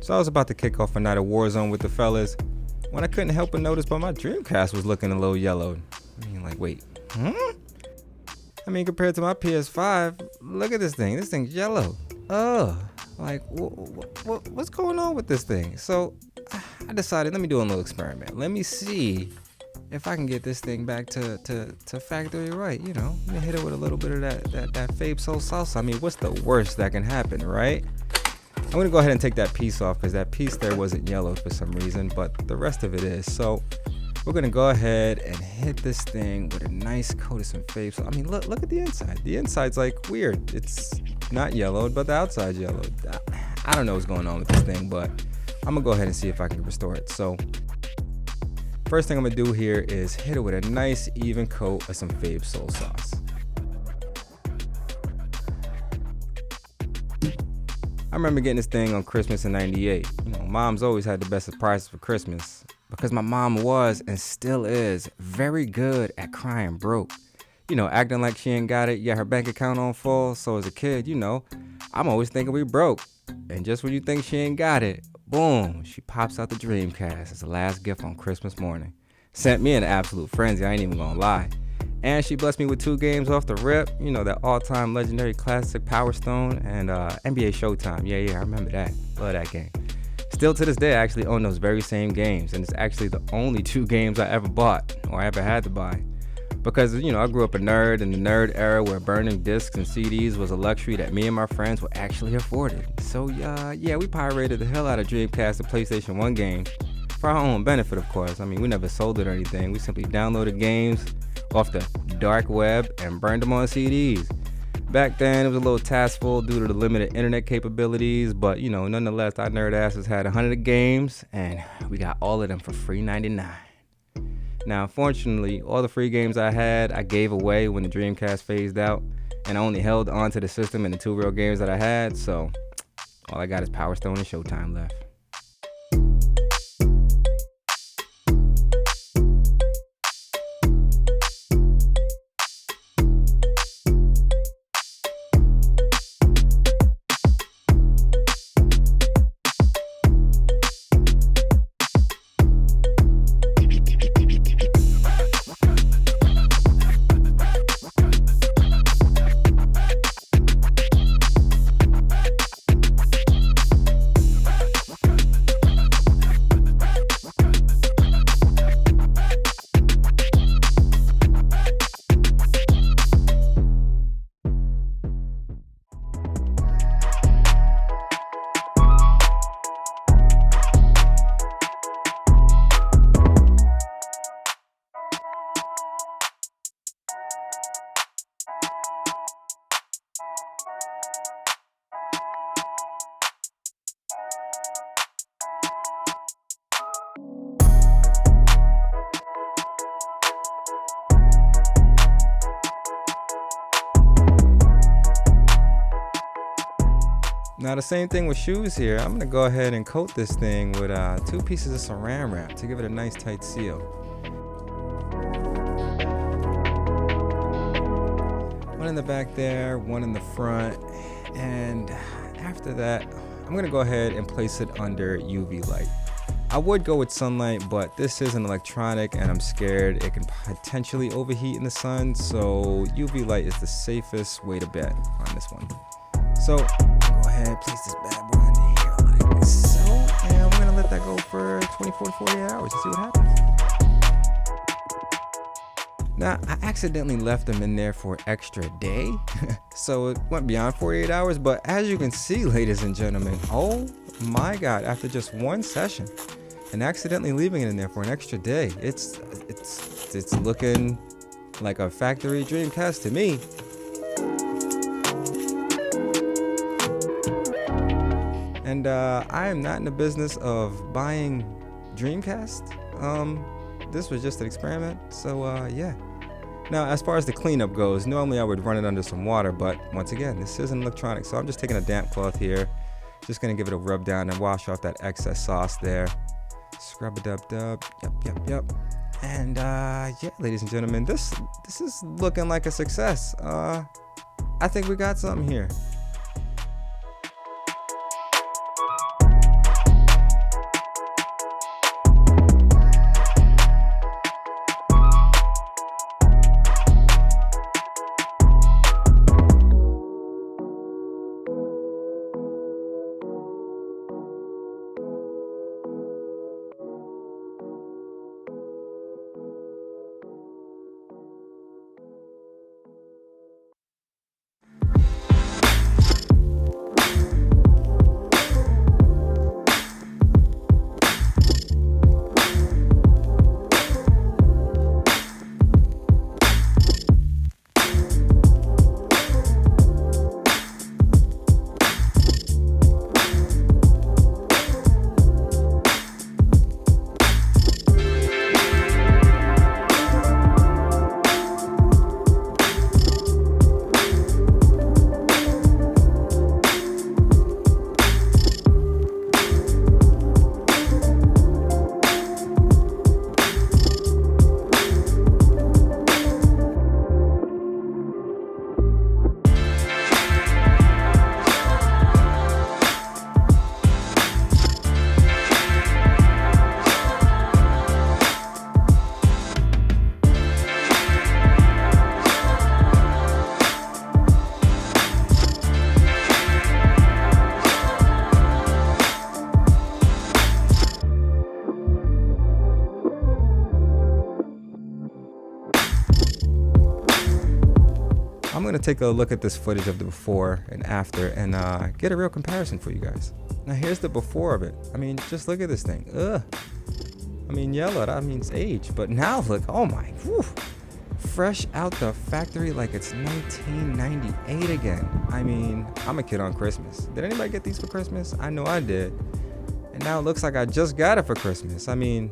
So I was about to kick off a night of Warzone with the fellas when I couldn't help but notice, but my Dreamcast was looking a little yellowed. I mean, like, wait, I mean, compared to my PS5, look at this thing. This thing's yellow. Like, what's going on with this thing? So I decided, let me do a little experiment. Let me see if I can get this thing back to factory right. You know, let me hit it with a little bit of that Fabes soul salsa. I mean, what's the worst that can happen, right? I'm gonna go ahead and take that piece off because that piece there wasn't yellow for some reason, but the rest of it is. So we're gonna go ahead and hit this thing with a nice coat of some Fabes. I mean, look at the inside. The inside's like weird. It's not yellowed, but the outside's yellowed. I don't know what's going on with this thing, but I'm gonna go ahead and see if I can restore it. So first thing I'm gonna do here is hit it with a nice even coat of some Fabes soul sauce. I remember getting this thing on Christmas in '98. You know, mom's always had the best surprises for Christmas because my mom was and still is very good at crying broke. You know, acting like she ain't got it, yet her bank account on full. So as a kid, you know, I'm always thinking we broke. And just when you think she ain't got it, boom, she pops out the Dreamcast as the last gift on Christmas morning. Sent me in an absolute frenzy, I ain't even gonna lie. And she blessed me with 2 games off the rip. You know, that all-time legendary classic Power Stone and NBA Showtime. Yeah, I remember that. Love that game. Still to this day, I actually own those very same games. And it's actually the only 2 games I ever bought or I ever had to buy. Because, you know, I grew up a nerd in the nerd era where burning discs and CDs was a luxury that me and my friends were actually afforded. So, yeah, we pirated the hell out of Dreamcast and PlayStation 1 games for our own benefit, of course. I mean, we never sold it or anything. We simply downloaded games off the dark web and burned them on CDs. Back then, it was a little taskful due to the limited internet capabilities, but, you know, nonetheless, our nerd asses had 100 games, and we got all of them for free 99. Now, unfortunately, all the free games I had, I gave away when the Dreamcast phased out, and I only held onto the system and the 2 real games that I had, so all I got is Power Stone and Showtime left. Now the same thing with shoes here. I'm gonna go ahead and coat this thing with 2 pieces of saran wrap to give it a nice tight seal. One in the back there, one in the front, and after that, I'm gonna go ahead and place it under UV light. I would go with sunlight, but this is an electronic and I'm scared it can potentially overheat in the sun, so UV light is the safest way to bet on this one. So go ahead, place this bad boy under here like so, and we're gonna let that go for 24 to 48 hours to see what happens. Now, I accidentally left them in there for an extra day, so it went beyond 48 hours, but as you can see, ladies and gentlemen, oh my God, after just 1 session and accidentally leaving it in there for an extra day, it's looking like a factory Dreamcast to me. And I am not in the business of buying Dreamcast. This was just an experiment, so yeah. Now, as far as the cleanup goes, normally I would run it under some water, but once again, this is an electronic, so I'm just taking a damp cloth here. Just gonna give it a rub down and wash off that excess sauce there. Scrub it up, yep. And yeah, ladies and gentlemen, this is looking like a success. I think we got something here. going to take a look at this footage of the before and after and get a real comparison for you guys. Now here's the before of it. I mean, just look at this thing. Ugh. I mean, yellow, that means age. But now look, oh my, whew, fresh out the factory like it's 1998 again. I mean, I'm a kid on Christmas. Did anybody get these for Christmas? I know I did. And now it looks like I just got it for Christmas. I mean,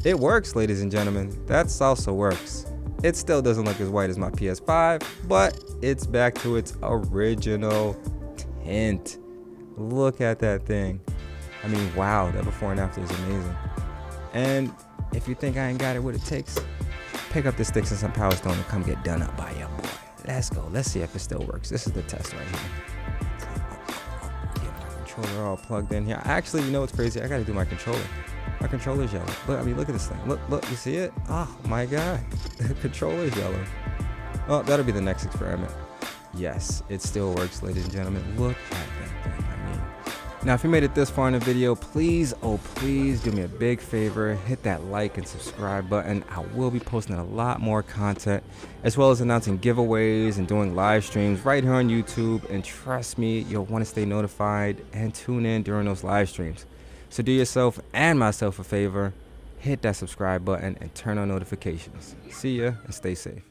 it works, ladies and gentlemen. That salsa works. It still doesn't look as white as my PS5, but it's back to its original tint. Look at that thing. I mean, wow, that before and after is amazing. And if you think I ain't got it what it takes, pick up the sticks and some Power Stone and come get done up by your boy. Let's go. Let's see if it still works. This is the test right here. Get my controller all plugged in here. Actually, you know what's crazy? I gotta do my controller. My controller's yellow. Look, I mean, look at this thing. Look, you see it? Oh my God, the controller's yellow. Oh, that'll be the next experiment. Yes, it still works, ladies and gentlemen. Look at that thing. I mean, now if you made it this far in the video, please, oh please, do me a big favor. Hit that like and subscribe button. I will be posting a lot more content, as well as announcing giveaways and doing live streams right here on YouTube. And trust me, you'll want to stay notified and tune in during those live streams. So do yourself and myself a favor, hit that subscribe button and turn on notifications. See ya and stay safe.